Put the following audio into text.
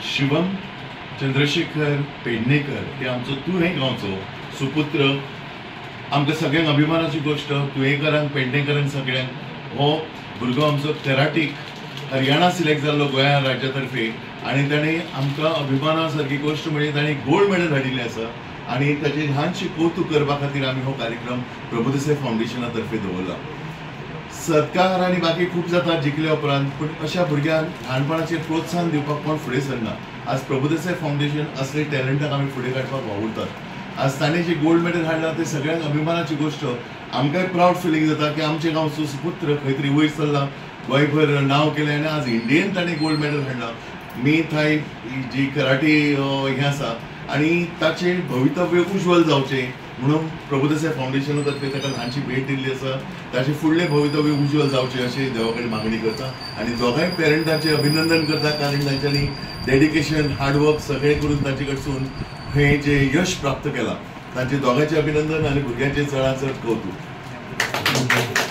शिवम चंद्रशेखर पेडणेकर हे आमचो तुवें गांवचो सुपुत्र। आमकां सगळ्यांक अभिमानाची गोष्ट, तुवेंकरांक पेडणेकरांक सगळ्यांक हो भुरगो आमचो कॅराटीक हरियाणा सिलेक्ट जाल्लो गोंया राज्या तर्फे आनी ताणें आमकां अभिमाना सारकी गोष्ट म्हणजे ताणें गोल्ड मेडल हाडिल्लें आसा आनी ताचें ल्हानशें कौतुक करपा खातीर आमी हो कार्यक्रम प्रभुदेसाय फावंडेशना तर्फे दवरला। सत्कार आनी बाकी खूब जाता जिखले उपरांत, पूण अशा भुरग्यांक ल्हानपणाचेर प्रोत्साहन दिवपाक कोण फुडें सरना। आज प्रभुदेसाय फावंडेशन असले टॅलंटाक आमी फुडें काडपाक वावुरतात। आज ताणें जे गोल्ड मेडल हाडला ते सगळ्यांक अभिमानाची गोष्ट। आमकांय प्राऊड फिलींग जाता की आमचे गांवचो सुपुत्र खंय तरी वयर सरला, गोंयभर नांव केलें आनी आज इंडियेन ताणें गोल्ड मेडल हाडला। मी थंय जी कराटे हें आसा आनी ताचें भवितव्य उज्वल जावचें म्हणून प्रभुदेसाय फावंडेशना तर्फे ताका ल्हानशी भेट दिल्ली आसा। ताचें फुडलें भवितव्य उज्वल जावचें अशें देवा कडेन मागणी करता आनी दोगांय पेरंटाचें अभिनंदन करता, कारण तांच्यांनी डेडिकेशन हार्डवर्क सगळें करून तांचे कडसून हें जें यश प्राप्त केलां तांचे दोगांचें अभिनंदन आनी भुरग्यांचें चडांत चड कौतुक।